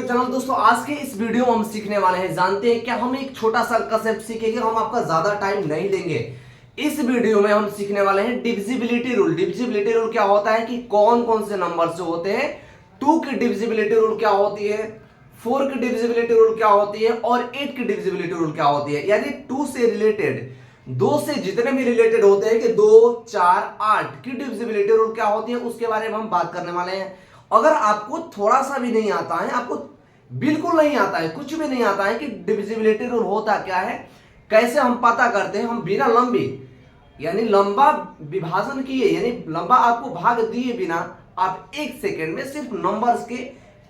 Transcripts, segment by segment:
Channel. दोस्तों आज के इस वीडियो में हम सीखने वाले हैं, जानते हैं क्या, हम एक छोटा सा कंसेप्ट सीखेंगे, हम आपका ज्यादा टाइम नहीं लेंगे। इस वीडियो में हम सीखने वाले हैं डिविजिबिलिटी रूल। डिविजिबिलिटी रूल क्या होता है कि कौन कौन से नंबर से होते हैं, 2 की डिविजिबिलिटी रूल क्या होती है, 4 की डिविजिबिलिटी रूल क्या होती है और 8 की डिविजिबिलिटी रूल क्या होती है। यानी 2 से रिलेटेड, 2 से जितने भी रिलेटेड होते हैं कि 2, 4, 8 की डिविजिबिलिटी रूल क्या होती है, उसके बारे में हम बात करने वाले हैं। अगर आपको थोड़ा सा भी नहीं आता है, आपको बिल्कुल नहीं आता है, कुछ भी नहीं आता है कि डिविजिबिलिटी रूल होता क्या है, कैसे हम पता करते हैं, हम बिना लंबी यानी लंबा विभाजन किए, यानी लंबा आपको भाग दिए बिना आप 1 सेकेंड में सिर्फ नंबर्स के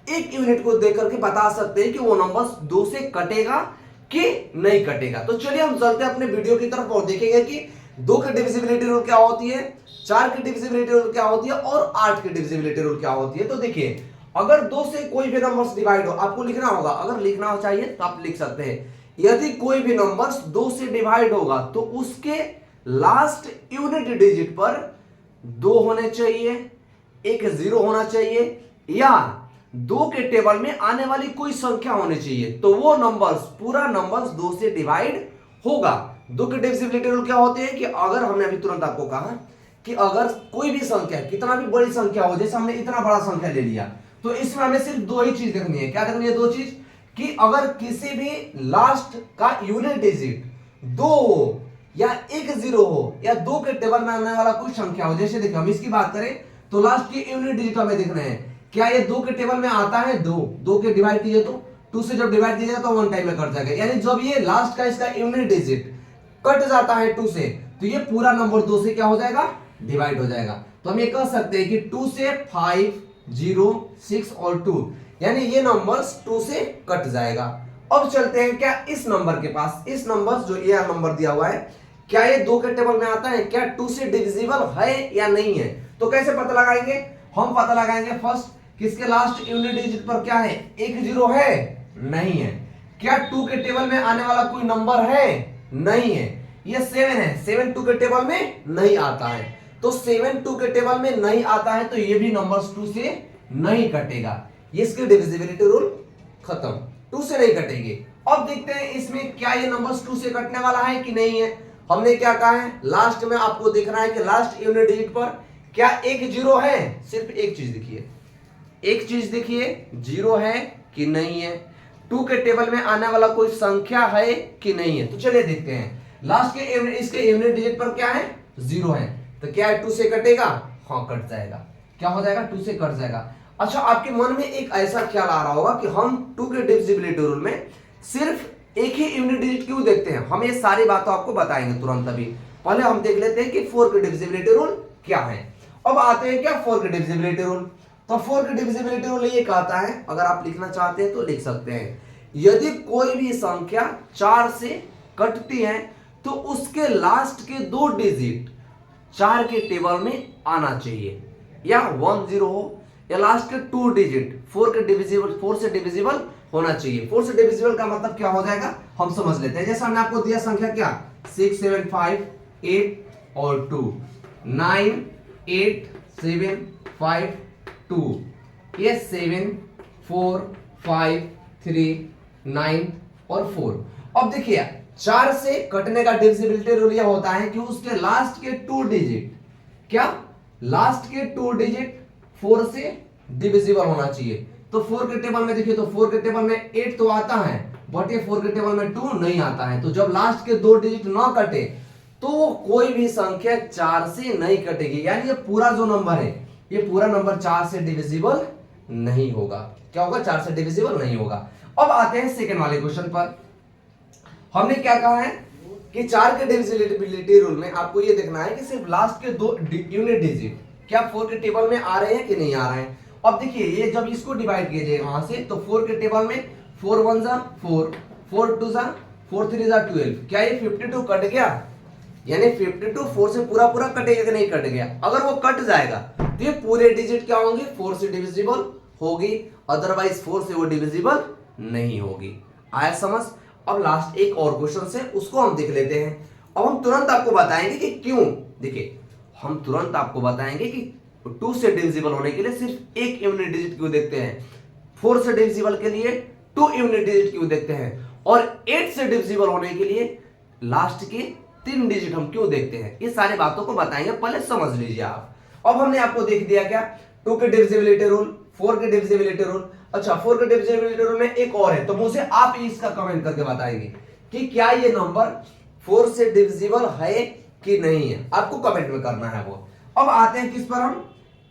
एक यूनिट को देख करके बता सकते हैं कि वो नंबर्स 2 से कटेगा कि नहीं कटेगा। तो चलिए हम चलते हैं अपने वीडियो की तरफ और देखेंगे कि 2 की डिविजिबिलिटी रूल क्या होती है, 4 की डिविजिबिलिटी रूल क्या होती है और 8 की डिविजिबिलिटी रूल क्या होती है। तो देखिए, अगर 2 से कोई भी नंबर्स डिवाइड हो, आपको लिखना होगा, अगर लिखना हो चाहिए तो आप लिख सकते हैं। यदि कोई भी नंबर्स 2 से डिवाइड होगा तो उसके लास्ट यूनिट डिजिट पर 2 होने चाहिए, एक 0 होना चाहिए या 2 के टेबल में आने वाली कोई संख्या होनी चाहिए, तो वो नंबर्स, पूरा नंबर्स 2 से डिवाइड होगा। 2 की डिविजिबिलिटी रूल क्या होती है कि अगर हमने अभी तुरंत आपको कहा कि अगर कोई भी संख्या, कितना भी बड़ी संख्या हो, जैसे हमने इतना बड़ा संख्या ले लिया, तो इसमें हमें सिर्फ 2 ही चीज देखनी है। क्या देखनी है? 2 चीज कि अगर किसी भी लास्ट का यूनिट डिजिट 2 हो या एक 0 हो या 2 के टेबल में आने वाला कोई संख्या हो। जैसे देखिए, हम इसकी बात करें तो लास्ट के यूनिट डिजिट हमें देखना है, क्या ये 2 के टेबल में आता है? 2 के डिवाइड कीजिए तो 2 से जब डिवाइड कीजिएगा तो 1 टाइम में कट जाएगा। यानी जब ये लास्ट का इसका यूनिट डिजिट कट जाता है 2 से, तो ये पूरा नंबर 2 से क्या हो जाएगा? डिवाइड हो जाएगा। तो हम ये कह सकते हैं कि 2 से 5, 0, 6 और 2, यानी ये नंबर्स 2 से कट जाएगा। अब चलते हैं क्या इस नंबर के पास, इस नंबर जो ये नंबर दिया हुआ है, क्या ये 2 के टेबल में आता है? क्या 2 से डिविजिबल है या नहीं है? तो कैसे पता लगाएंगे? हम पता लगाएंगे फर्स्ट, किसके लास्ट यूनिट डिजिट पर क्या है? एक 0 है? नहीं है। क्या 2 के टेबल में आने वाला कोई नंबर है? नहीं है। ये 7 है, 7 2 के टेबल में नहीं आता है, तो 7 2 के टेबल में नहीं आता है, तो ये भी नंबर्स 2 से नहीं कटेगा। ये इसकी डिविजिबिलिटी रूल खत्म, 2 से नहीं कटेंगे। अब देखते हैं इसमें क्या ये नंबर्स 2 से कटने वाला है कि नहीं है। हमने क्या कहा है, लास्ट में आपको दिख रहा है कि लास्ट यूनिट डिजिट पर क्या एक 0 है? सिर्फ एक चीज दिखिए, एक चीज दिखिए, 0 है कि नहीं है, 2 के टेबल में आने वाला कोई संख्या है कि नहीं है। तो चलिए देखते हैं, लास्ट के इसके यूनिट डिजिट पर क्या है? 0 है, तो क्या 2 से कटेगा? हाँ, कट जाएगा। क्या हो जाएगा? 2 से कट जाएगा। अच्छा, आपके मन में एक ऐसा ख्याल आ रहा होगा कि हम 2 के डिविजिबिलिटी रूल में सिर्फ एक ही यूनिट डिजिट क्यों देखते हैं। हम ये सारी बातें आपको बताएंगे तुरंत। अभी पहले हम देख लेते हैं कि 4 की डिविजिबिलिटी रूल क्या है। अब आते हैं क्या 4 की डिविजिबिलिटी रूल। तो 4 की डिविजिबिलिटी रूल ये कहता है, अगर आप लिखना चाहते हैं तो लिख सकते हैं, यदि कोई भी संख्या 4 से कटती है तो उसके लास्ट के 2 डिजिट 4 के टेबल में आना चाहिए, या 1 0 हो, या लास्ट के 2 डिजिट 4 के डिविजिबल, 4 से डिविजिबल होना चाहिए। 4 से डिविजिबल का मतलब क्या हो जाएगा, हम समझ लेते हैं। जैसे हमने आपको दिया संख्या क्या, 6 7 5 8 और 2, 9 8 7 5 2, ये 7 4 5 3 9 और 4। अब देखिए, 4 से कटने का डिविजिबिलिटी रूल यह होता है कि उसके लास्ट के 2 डिजिट, क्या लास्ट के 2 डिजिट 4 से डिविजिबल होना चाहिए। तो 4 के टेबल में देखिए, तो 4 के टेबल में 8 तो आता है, बट ये 4 के टेबल में 2 नहीं आता है। तो जब लास्ट के 2 डिजिट ना कटे तो कोई भी संख्या 4 से नहीं कटेगी, यानी ये पूरा जो नंबर है, ये पूरा नंबर 4 से डिविजिबल नहीं होगा। क्या होगा? 4 से डिविजिबल नहीं होगा। अब आते हैं सेकंड वाले क्वेश्चन पर। हमने क्या कहा है कि 4 के डिविजिबिलिटी रूल में आपको ये देखना है कि सिर्फ लास्ट के 2 यूनिट डिजिट क्या 4 के टेबल में आ रहे हैं कि नहीं आ रहे हैं। अब देखिए, ये जब इसको डिवाइड कीजिएगा वहां से, तो 4 के टेबल में 4 1 जा 4, 4 2 जा 4 3 जा 12, क्या ये 52 कट गया? यानी 52 4 से पूरा पूरा कटेगा कि नहीं कट गया? अगर वो कट जाएगा तो ये पूरे डिजिट क्या होंगे? 4 से डिविजिबल होगी, अदरवाइज 4 से वो डिविजिबल नहीं होगी। आया समझ? अब लास्ट एक और क्वेश्चन है, उसको हम देख लेते हैं। अब हम तुरंत आपको बताएंगे कि क्यों। देखिए, हम तुरंत आपको बताएंगे कि 2 से डिविजिबल होने के लिए सिर्फ एक यूनिट डिजिट क्यों देखते हैं। 4 से डिविजिबल के लिए 2 यूनिट डिजिट क्यों देखते हैं, और 8 से डिविजिबल होने के लिए लास्ट के 3 डिजिट हम क्यों देखते हैं, ये सारी बातों को बताएंगे, पहले समझ लीजिए आप। अब हमने आपको देख दिया क्या, 2 के डिविजिबिलिटी रूल, 4 के डिविजिबिलिटी रूल। अच्छा 4 के डिविजिबिलिटी रूल में एक और है, तो मुझे आप इसका कमेंट करके बताएंगे कि क्या ये नंबर 4 से डिविजिबल है कि नहीं है, आपको कमेंट में करना है वो। अब आते हैं किस पर, हम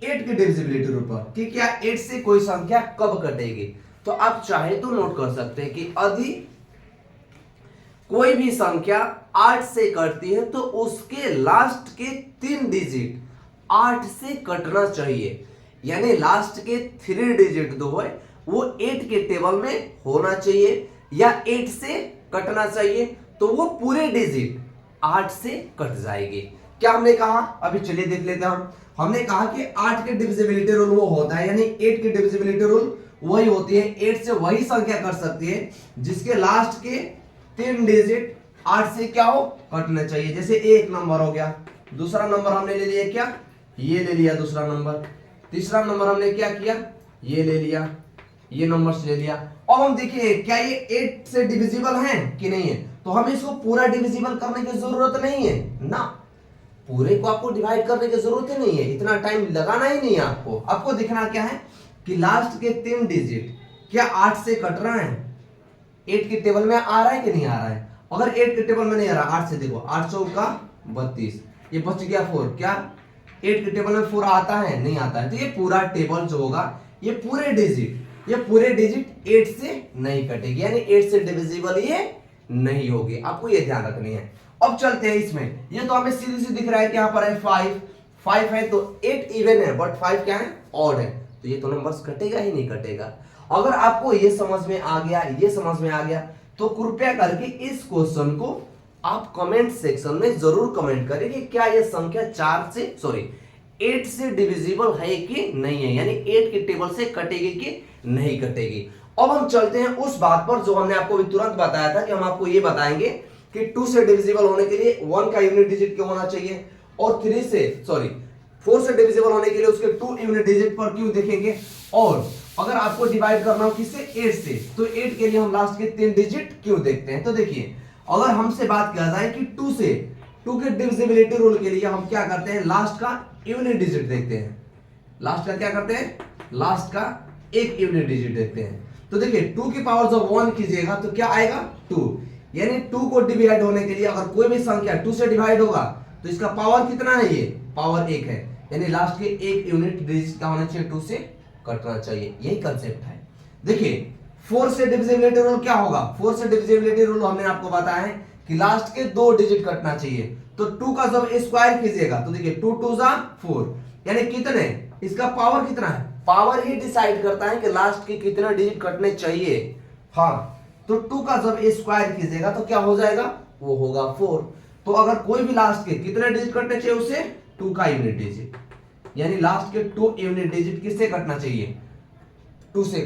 8 के डिविजिबिलिटी रूल पर, कि क्या 8 से कोई संख्या कब कटेगी। तो आप चाहे तो नोट कर सकते हैं कि यदि कोई भी संख्या 8 से कटती है तो उसके लास्ट के 3 डिजिट 8 से कटना चाहिए, यानी लास्ट के 3 डिजिट जो है वो 8 के टेबल में होना चाहिए या 8 से कटना चाहिए, तो वो पूरे डिजिट 8 से कट जाएगी। क्या हमने कहा, अभी चलिए देख लेते हैं। हमने कहा कि 8 के डिविजिबिलिटी रूल वो होता है, यानी 8 की डिविजिबिलिटी रूल वही होती है, 8 से वही संख्या कर सकती है जिसके लास्ट के 3 डिजिट 8 से क्या हो, कटना चाहिए। जैसे एक नंबर हो गया, दूसरा नंबर हमने ले लिया क्या, ये ले लिया दूसरा नंबर, तीसरा नंबर हमने क्या किया, ये ले लिया, ये नंबर्स ले लिया। अब हम देखिए क्या ये 8 से डिविजिबल है कि नहीं है, तो हमें इसको पूरा डिविजिबल करने की जरूरत नहीं है ना, पूरे को आपको डिवाइड करने की जरूरत ही नहीं है, इतना टाइम लगाना ही नहीं है आपको। आपको देखना क्या है कि लास्ट के 3 डिजिट क्या 8 से कट रहा है, 8 के टेबल में आ रहा है कि नहीं आ रहा है। अगर 8 के टेबल में नहीं आ रहा, 8 से देखो, 8 चौका 32, ये बच गया 4, क्या 8 के टेबल में 4 आता है, नहीं आता है, तो ये पूरा टेबल जो होगा, ये पूरे डिजिट 8 से नहीं कटेगी, यानी 8 से डिविजिबल ये नहीं होगी, आपको ये ध्यान रखनी है। अब चलते हैं इसमें, ये तो हमें सीधी सी दिख रहा है कि यहाँ पर है 5 है, तो 8 इवन है बट 5 क्या है, ऑड है, तो ये तो नंबर्स कटेगा ही नहीं कटेगा। अगर आपको ये समझ में आ गया, तो कृपया करके इस क्वेश्चन को आप कमेंट सेक्शन में जरूर कमेंट करें कि क्या ये संख्या 8 से डिविजिबल है कि नहीं है, यानी 8 के टेबल से कटेगी कि नहीं कटेगी। अब हम चलते हैं उस बात पर जो हमने आपको तुरंत बताया था कि हम आपको ये बताएंगे कि 2 से डिविजिबल होने के लिए 1 का यूनिट डिजिट क्यों होना चाहिए, और 4 से डिविजिबल होने के लिए उसके 2 यूनिट डिजिट पर क्यों देखेंगे, और अगर आपको डिवाइड करना हो किससे, 8 से, तो 8 के लिए हम लास्ट के 3 डिजिट क्यों देखते हैं। तो देखिए अगर हमसे बात किया जाए कि 2 के डिविजिबिलिटी रूल के लिए हम क्या करते हैं, लास्ट का यूनिट डिजिट देखते हैं, लास्ट का क्या करते हैं, लास्ट का एक यूनिट डिजिट देखते हैं। तो देखिए 2 की पावर जब 1 कीजिएगा तो क्या आएगा 2, यानी 2 को डिवाइड होने के लिए अगर कोई भी संख्या 2 से डिवाइड होगा तो इसका पावर कितना है, ये पावर 1 है, यानी लास्ट के एक यूनिट डिजिट क्या होना चाहिए, 2 से कटना चाहिए, यही कंसेप्ट है। देखिए 4 से डिविजिबिलिटी रूल क्या होगा, 4 से डिविजिबिलिटी रूल हमने आपको बताया है कि लास्ट के 2 डिजिट कटना चाहिए, तो 2 का जब स्क्वायर कीजिएगा तो देखिए 2 2 जा 4, यानी कितने, इसका पावर कितना है, पावर ही डिसाइड करता है कि लास्ट के कितने डिजिट कटने चाहिए। हाँ, तो 2 का जब स्क्वायर कीजिएगा तो क्या हो जाएगा, वो होगा 4। तो अगर कोई भी लास्ट के कितने डिजिट कटने चाहिए, उसे 2 का यूनिट डिजिट, यानी लास्ट के 2 यूनिट डिजिट किससे कटना चाहिए, 4 से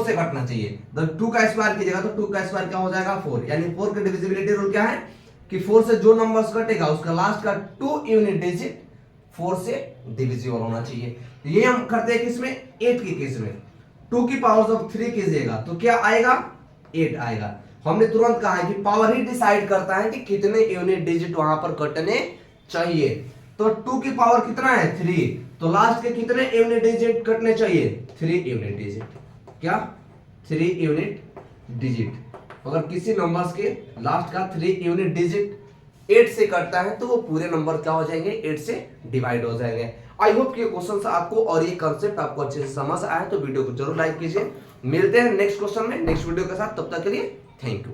कटना चाहिए। जब 2 का स्क्वायर कीजिएगा तो 2 का स्क्वायर क्या हो जाएगा 4, यानी 4 के डिविजिबिलिटी रूल क्या है कि 4 से जो नंबर्स कटेगा उसका लास्ट का 2 यूनिट डिजिट 4 से डिविजिबल होना चाहिए। ये हम करते हैं किसमें, 8 के केस में। 2 की पावर जब 3 कीजिएगा तो क्या आएगा, 8 आएगा। हमने तुरंत कहा है कि पावर ही डिसाइड करता है कि कितने यूनिट डिजिट वहां पर कटने चाहिए। तो 2 की पावर कितना है 3, तो लास्ट के कितने यूनिट डिजिट कटने चाहिए, 3 यूनिट डिजिट, क्या 3 यूनिट डिजिट। अगर किसी नंबर्स के लास्ट का 3 यूनिट डिजिट 8 से कटता है तो वो पूरे नंबर क्या हो जाएंगे, 8 से डिवाइड हो जाएंगे। आई होप कि क्वेश्चन से आपको और ये कंसेप्ट आपको अच्छे से समझ आया, तो वीडियो को जरूर लाइक कीजिए। मिलते हैं नेक्स्ट क्वेश्चन में नेक्स्ट वीडियो के साथ, तब तक के लिए थैंक यू।